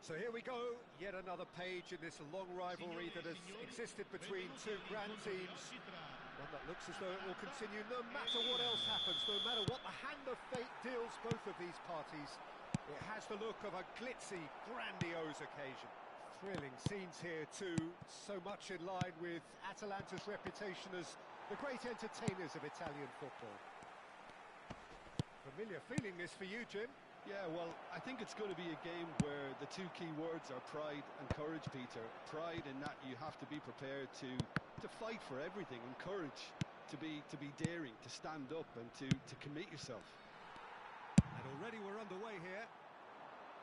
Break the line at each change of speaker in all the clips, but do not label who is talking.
So here we go, yet another page in this long rivalry that has existed between two grand teams. One that looks as though it will continue no matter what else happens, no matter what the hand of fate deals both of these parties. It has the look of a glitzy, grandiose occasion. Thrilling scenes here too, so much in line with Atalanta's reputation as the great entertainers of Italian football. Familiar feeling this for you, Jim?
Yeah, well, I think it's going to be a game where the two key words are pride and courage, Peter. Pride in that you have to be prepared to fight for everything, and courage to be daring, to stand up and to commit yourself.
And already we're underway here.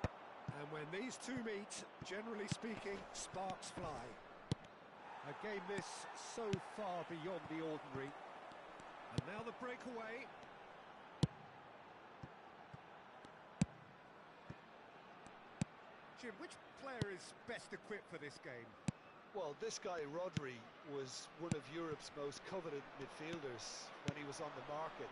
And when these two meet, generally speaking, sparks fly. A game this so far beyond the ordinary. And now the breakaway. Jim, which player is best equipped for this game?
Well, this guy, Rodri, was one of Europe's most coveted midfielders when he was on the market,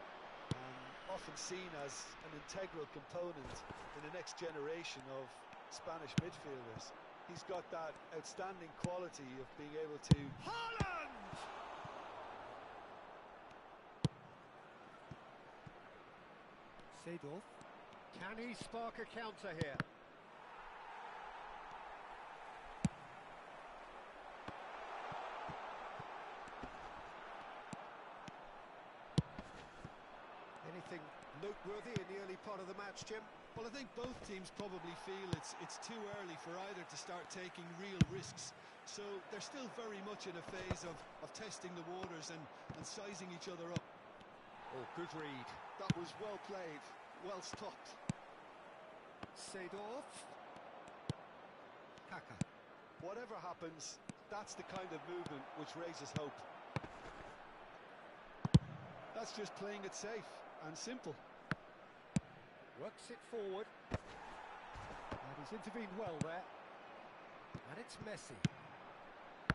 and often seen as an integral component in the next generation of Spanish midfielders. He's got that outstanding quality of being able to...
Haaland! Seedorf. Can he spark a counter here? Anything noteworthy in the early part of the match, Jim?
Well, I think both teams probably feel it's too early for either to start taking real risks. So they're still very much in a phase of testing the waters and sizing each other up.
Oh, good read.
That was well played, well stopped.
Seedorf. Kaka.
Whatever happens, that's the kind of movement which raises hope. That's just playing it safe and simple.
Works it forward. And he's intervened well there. And it's Messi.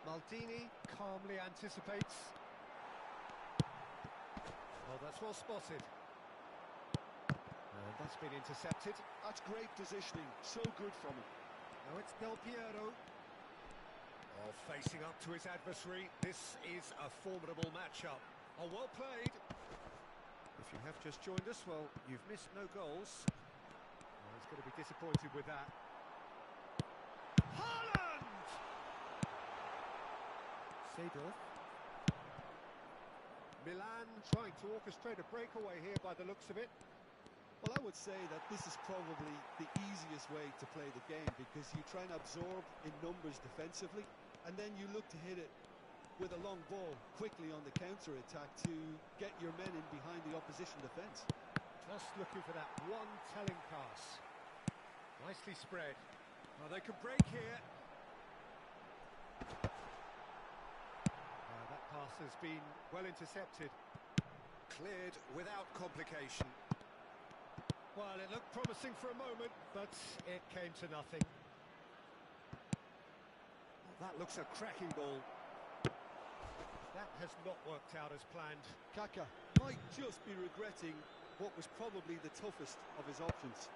Maldini calmly anticipates. Oh, that's well spotted. And that's been intercepted.
That's great positioning. So good from him.
Now it's Del Piero. Oh, facing up to his adversary. This is a formidable matchup. Oh, well played. If you have just joined us, well, you've missed no goals. Well, he's going to be disappointed with that. Haaland! Seedorf. Milan trying to orchestrate a breakaway here by the looks of it.
Well, I would say that this is probably the easiest way to play the game, because you try and absorb in numbers defensively, and then you look to hit it with a long ball quickly on the counter-attack to get your men in behind the opposition defence.
Just looking for that one telling pass. Nicely spread. Oh, they could break here. That pass has been well intercepted. Cleared without complication. Well, it looked promising for a moment, but it came to nothing. Well, that looks a cracking ball. That has not worked out as planned.
Kaka might just be regretting what was probably the toughest of his options.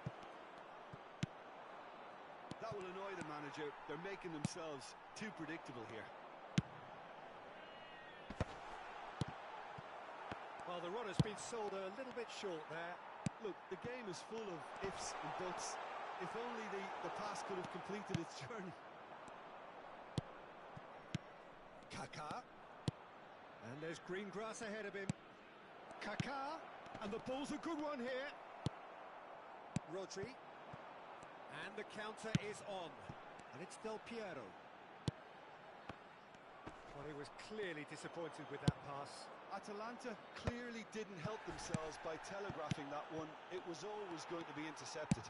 That will annoy the manager. They're making themselves too predictable here.
Well, the run has been sold a little bit short there.
Look, the game is full of ifs and buts. If only the pass could have completed its journey.
Kaka. And there's green grass ahead of him. Kaka. And the ball's a good one here. Rodri. And the counter is on. And it's Del Piero. Well, he was clearly disappointed with that pass.
Atalanta clearly didn't help themselves by telegraphing that one. It was always going to be intercepted.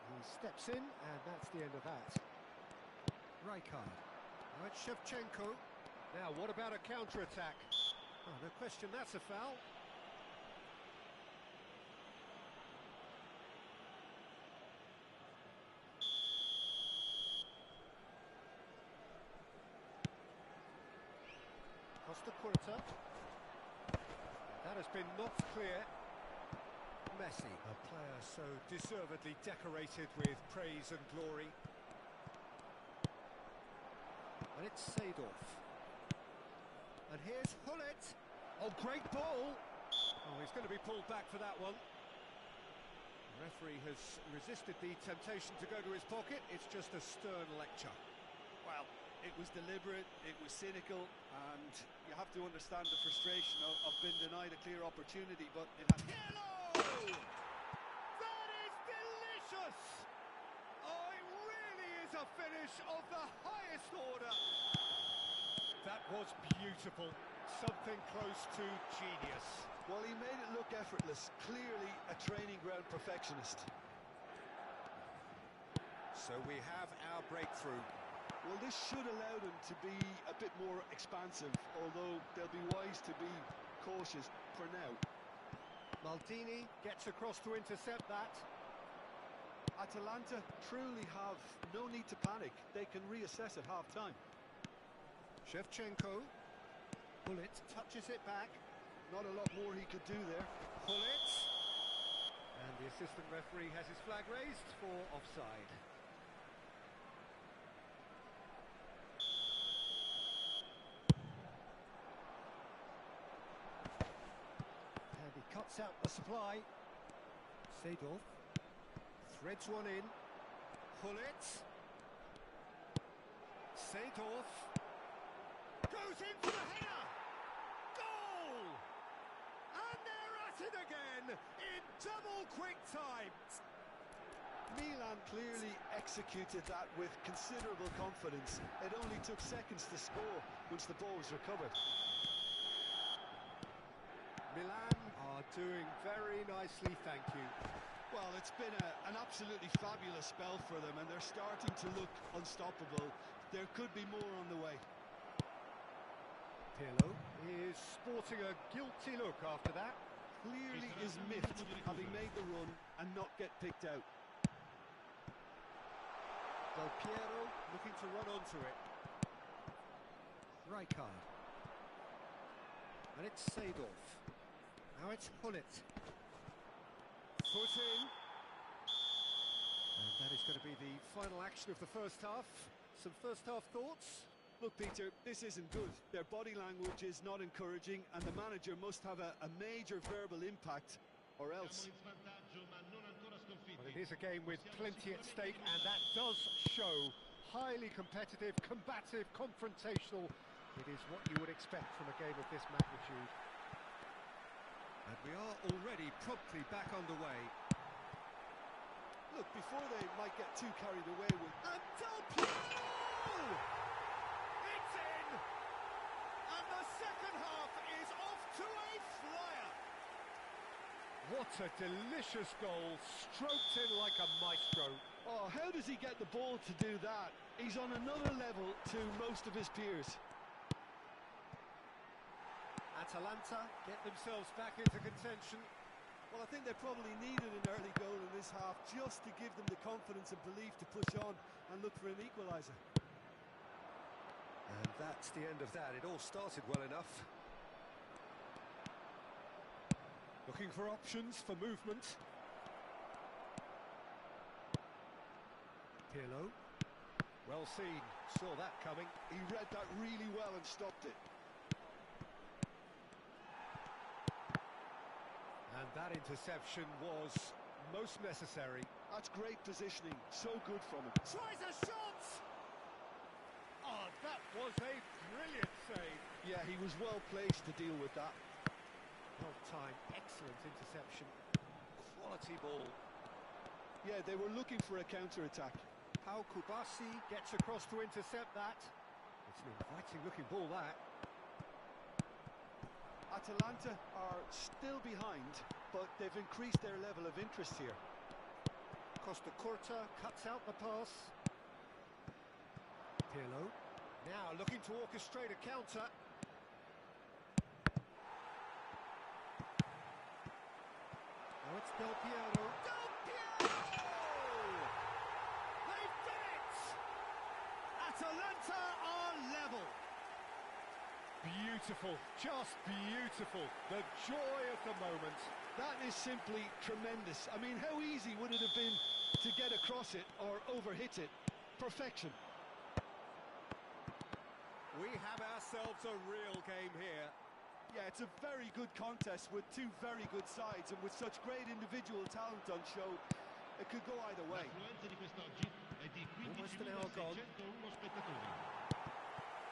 He steps in, and that's the end of that. Rijkaard. Now it's Shevchenko. Now, what about a counter-attack? Oh, no question, that's a foul. Costa Curta. That has been knocked clear. Messi, a player so deservedly decorated with praise and glory. And it's Seedorf. And here's Hullet. Oh, great ball! Oh, he's going to be pulled back for that one. The referee has resisted the temptation to go to his pocket. It's just a stern lecture.
Well, it was deliberate, it was cynical, and you have to understand the frustration of being denied a clear opportunity, but it had...
Hello! That is delicious! Oh, it really is a finish of the highest order. That was beautiful. Something close to genius.
Well, he made it look effortless. Clearly a training ground perfectionist.
So we have our breakthrough.
Well, this should allow them to be a bit more expansive, although they'll be wise to be cautious for now.
Maldini gets across to intercept that.
Atalanta truly have no need to panic. They can reassess at half-time.
Shevchenko. Hullet touches it back.
Not a lot more he could do there.
Hullet. And the assistant referee has his flag raised for offside. And he cuts out the supply. Seedorf threads one in. Hullet. Seedorf goes in for the header. Goal! And they're at it again in double quick time.
Milan clearly executed that with considerable confidence. It only took seconds to score once the ball was recovered.
Milan are doing very nicely, thank you.
Well, it's been an absolutely fabulous spell for them, and they're starting to look unstoppable. There could be more on the way.
Pirlo is sporting a guilty look after that.
Clearly is miffed, having made the run and not get picked out.
Del Piero looking to run onto it. Rijkaard. And it's Seedorf. Now it's Hullet. Foot in. And that is going to be the final action of the first half. Some first half thoughts?
Look, Peter, this isn't good. Their body language is not encouraging, and the manager must have a major verbal impact, or else.
Well, it is a game with plenty at stake, and that does show. Highly competitive, combative, confrontational. It is what you would expect from a game of this magnitude. And we are already promptly back underway.
Look, before they might get too carried away with...
And Del Piero! It's in! And the second half is off to a flyer! What a delicious goal, stroked in like a maestro.
Oh, how does he get the ball to do that? He's on another level to most of his peers.
Atalanta get themselves back into contention.
Well, I think they probably needed an early goal in this half just to give them the confidence and belief to push on and look for an equaliser.
And that's the end of that. It all started well enough. Looking for options for movement. Pirlo. Well seen. Saw that coming.
He read that really well and stopped it.
And that interception was most necessary.
That's great positioning. So good from him.
Tries a shot! Oh, that was a brilliant save.
Yeah, he was well placed to deal with that.
Well timed, excellent interception. Quality ball.
Yeah, they were looking for a counter-attack.
Pau Kubasi gets across to intercept that. It's an inviting looking ball, that.
Atalanta are still behind, but they've increased their level of interest here.
Costa Curta cuts out the pass. Pirlo now looking to orchestrate a counter. Now it's Del Piero. Del Piero! They've done it! Atalanta are level. beautiful, just beautiful. The joy of the moment.
That is simply tremendous. I mean, how easy would it have been to get across it or overhit it? Perfection.
We have ourselves a real game here.
Yeah, it's a very good contest with two very good sides, and with such great individual talent on show, it could go either way.
Almost an hour gone.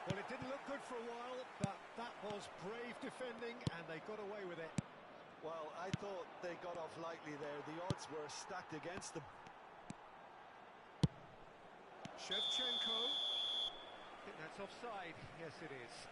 Well, it didn't look good for a while, but that was brave defending, and they got away with it.
Well, I thought they got off lightly there. The odds were stacked against them.
Shevchenko. I think that's offside. Yes, it is.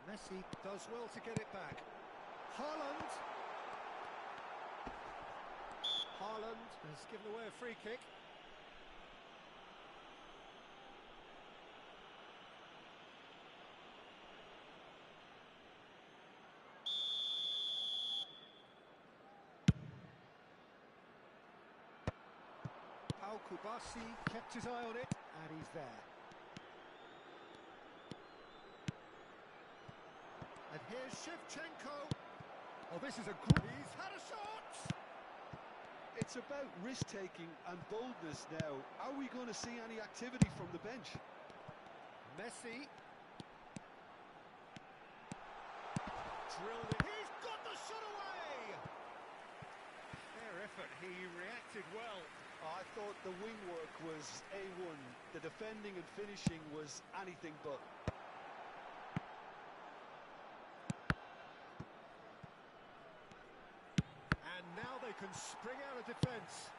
Messi does well to get it back. Haaland has given away a free kick. Pau Kubasi kept his eye on it, and he's there. And here's Shevchenko. Oh, this is a great... He's had a shot!
It's about risk-taking and boldness now. Are we going to see any activity from the bench?
Messi. Drilled it. He's got the shot away! Fair effort. He reacted well.
I thought the wing work was A1. The defending and finishing was anything but.
And now they can spring out of defence.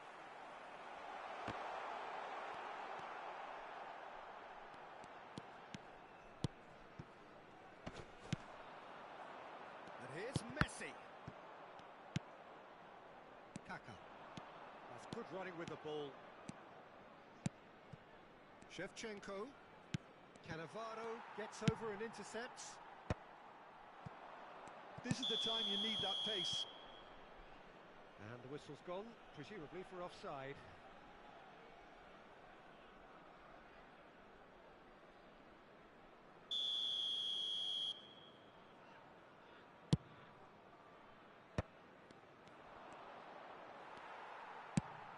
And here's Messi. Kaka. That's good running with the ball. Shevchenko. Cannavaro gets over and intercepts.
This is the time you need that pace.
And the whistle's gone, presumably for offside.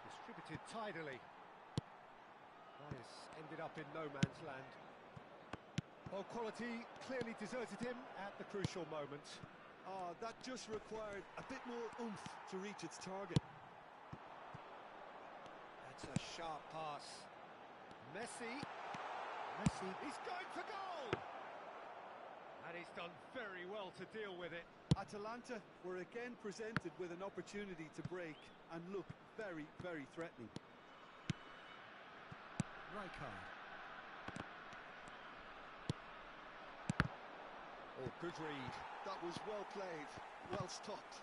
Distributed tidily. That has ended up in no man's land. Well, quality clearly deserted him at the crucial moment.
That just required a bit more oomph to reach its target.
That's a sharp pass. Messi, he's going for goal! And he's done very well to deal with it.
Atalanta were again presented with an opportunity to break and look very, very threatening.
Rijkaard. Oh, good read.
That was well played, well stopped.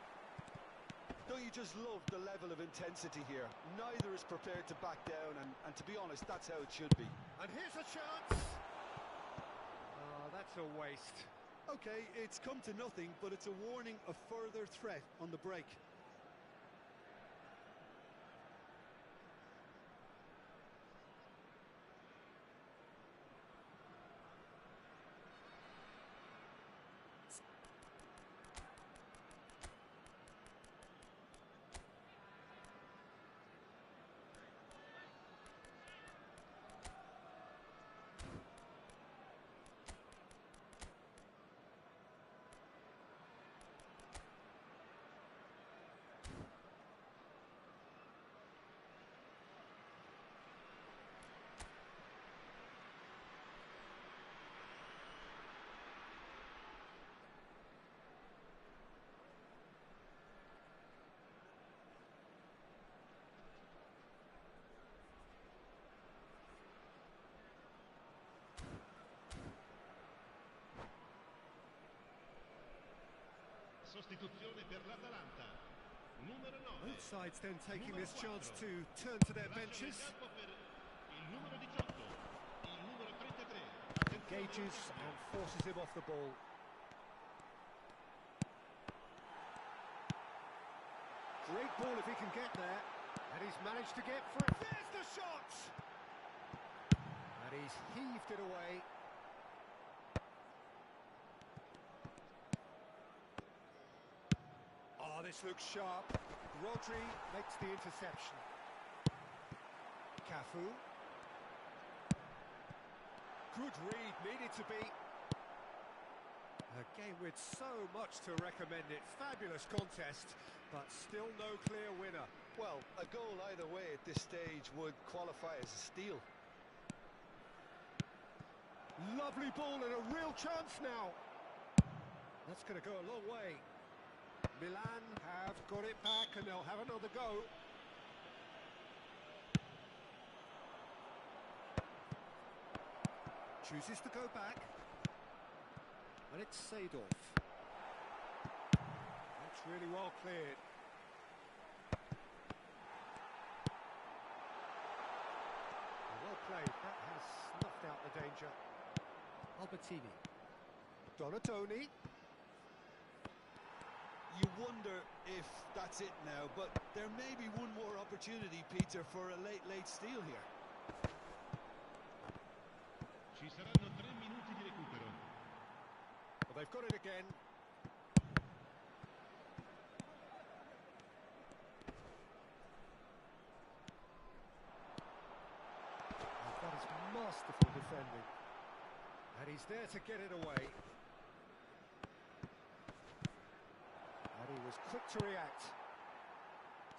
Don't you just love the level of intensity here? Neither is prepared to back down, and to be honest, that's how it should be.
And here's a chance! Oh, that's a waste.
Okay, it's come to nothing, but it's a warning of further threat on the break.
Sostituzione per l'Atalanta. Numero 9.
Both sides then taking this chance to turn to their benches.
Il numero 18.
Engages and forces him off the ball. Great ball if he can get there. And he's managed to get through. There's the shot! And he's heaved it away. Oh, this looks sharp. Rodri makes the interception. Cafu. Good read, needed to be. A game with so much to recommend it. Fabulous contest, but still no clear winner.
Well, a goal either way at this stage would qualify as a steal.
Lovely ball and a real chance now. That's going to go a long way. Milan have got it back and they'll have another go. Chooses to go back. And it's Seedorf. That's really well cleared. Well played. That has snuffed out the danger. Albertini. Donatoni.
You wonder if that's it now, but there may be one more opportunity, Peter, for a late steal here.
Ci saranno 3 minuti di recupero.
Well, they've got it again. Oh, that is masterful defending. And he's there to get it away. And he was quick to react.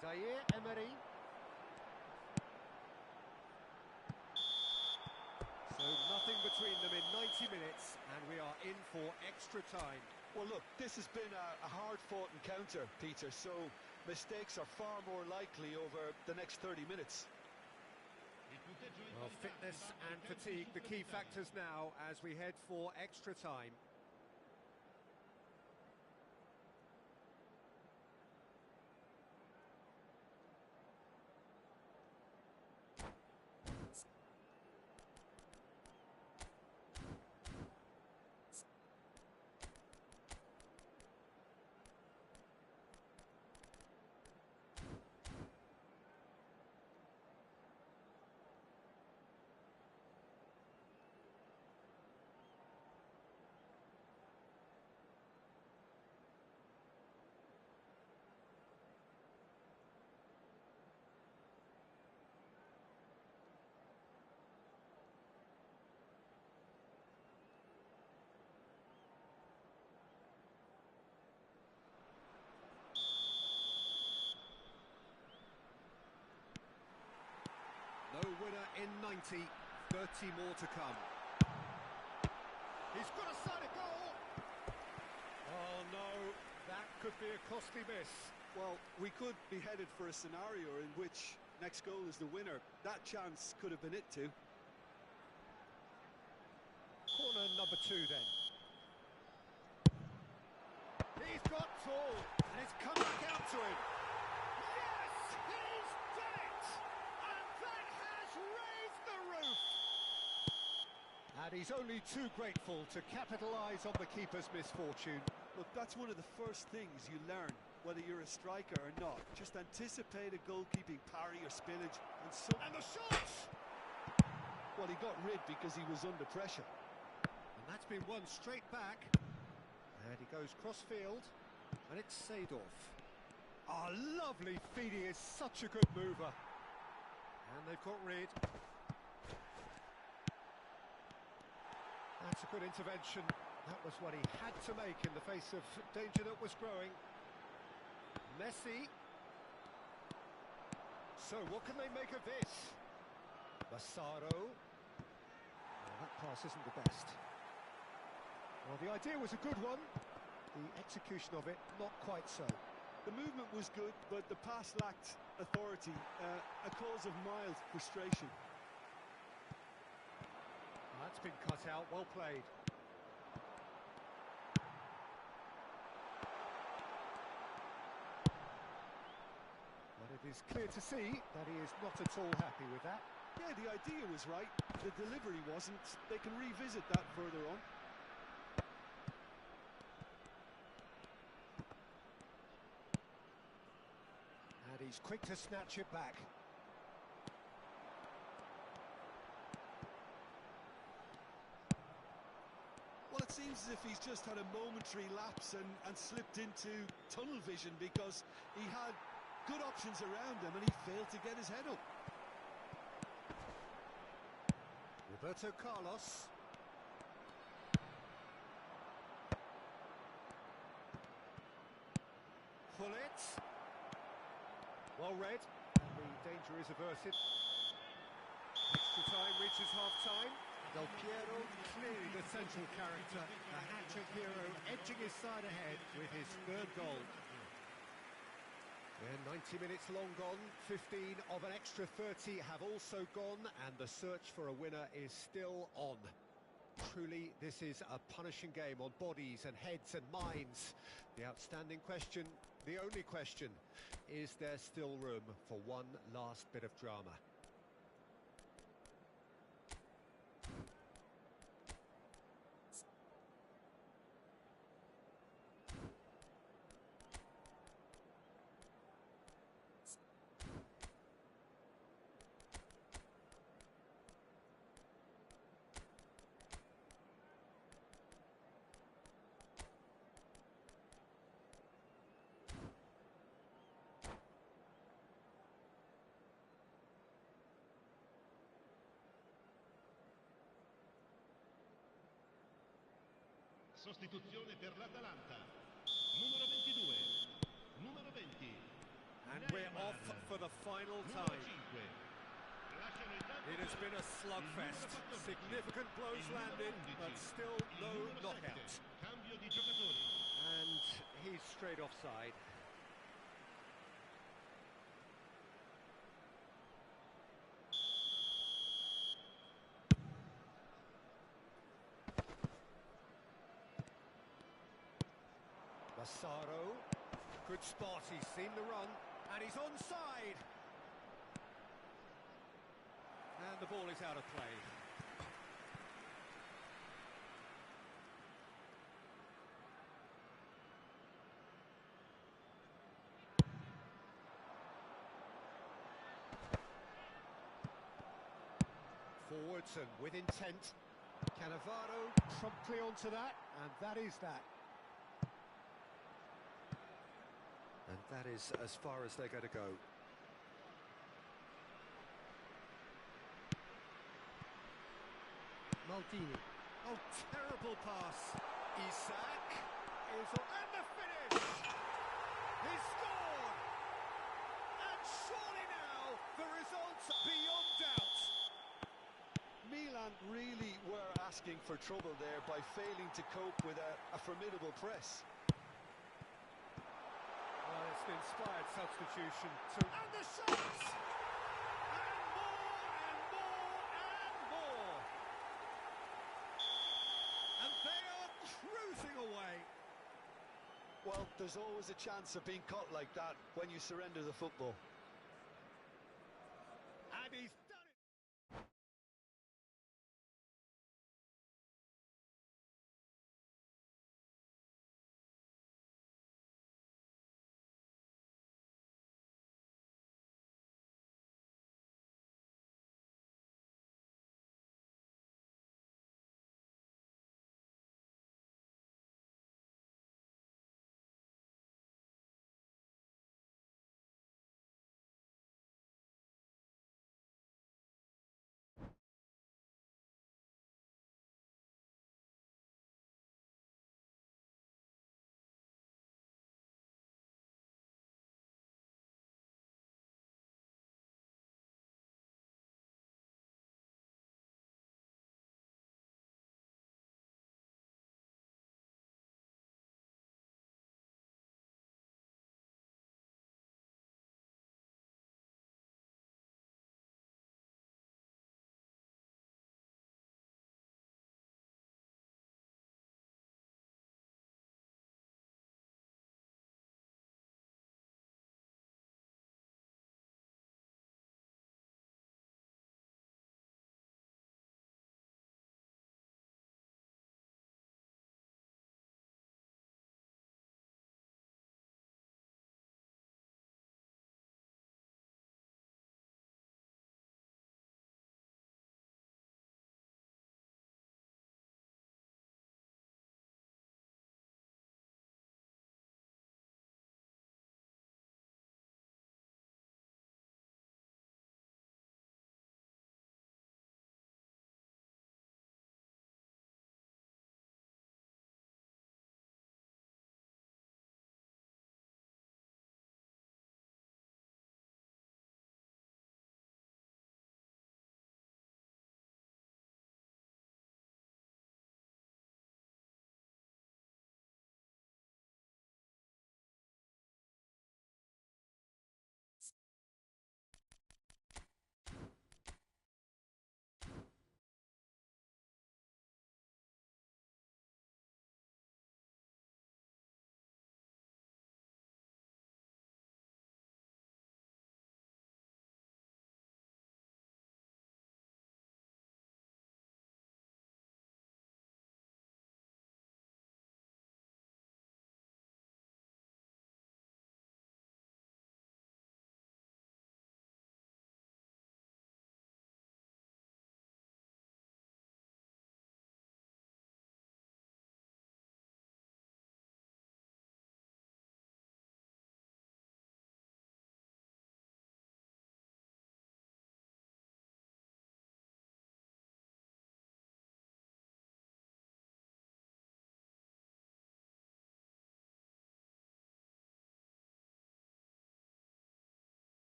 Zaire Emery. So nothing between them in 90 minutes, and we are in for extra time.
Well, look, this has been a hard-fought encounter, Peter, so mistakes are far more likely over the next 30 minutes.
Well, fitness and fatigue, the key factors now as we head for extra time. No winner in 90, 30 more to come. He's got a sight of goal! Oh no, that could be a costly miss.
Well, we could be headed for a scenario in which next goal is the winner. That chance could have been it too.
Corner number 2 then. He's got tall, and it's come back out to him. Yes, he's done it! And that has raised the roof! And he's only too grateful to capitalise on the keeper's misfortune.
Look, that's one of the first things you learn, whether you're a striker or not. Just anticipate a goalkeeping parry or spillage,
And the shot!
Well, he got rid because he was under pressure.
And that's been won straight back. And he goes cross-field, and it's Seedorf. Oh, lovely feed, he is such a good mover. And they've got rid. That's a good intervention. That was what he had to make in the face of danger that was growing. Messi. So what can they make of this? Massaro. Well, that pass isn't the best. Well, the idea was a good one. The execution of it, not quite so.
The movement was good, but the pass lacked authority, a cause of mild frustration.
That's been cut out, well played. But it is clear to see that he is not at all happy with that.
Yeah, the idea was right, the delivery wasn't. They can revisit that further on.
And he's quick to snatch it back.
Well, it seems as if he's just had a momentary lapse and slipped into tunnel vision, because he had good options around him and he failed to get his head up.
Roberto Carlos. Pull it. Well read. The danger is averted. Extra time reaches half-time. Del Piero, clearly the central character, a hat-trick hero, edging his side ahead with his third goal. We're 90 minutes long gone, 15 of an extra 30 have also gone, and the search for a winner is still on. Truly, this is a punishing game on bodies and heads and minds. The outstanding question, the only question, is there still room for one last bit of drama?
Sostituzione per l'Atalanta. Numero 22. Numero 20.
And we're off for the final time. It has been a slugfest. Significant blows landed, but still no knockout. And he's straight offside. Massaro, good spot, he's seen the run, and he's onside. And the ball is out of play. Forwards and with intent. Cannavaro promptly onto that, and that is that. And that is as far as they're going to go. Maldini. Oh, terrible pass. Isak is on, and the finish! He scored! And surely now, the result's beyond doubt.
Milan really were asking for trouble there by failing to cope with a formidable press.
Well, it's an inspired substitution to... And the shots! And more, and more, and more! And they are cruising away.
Well, there's always a chance of being caught like that when you surrender the football.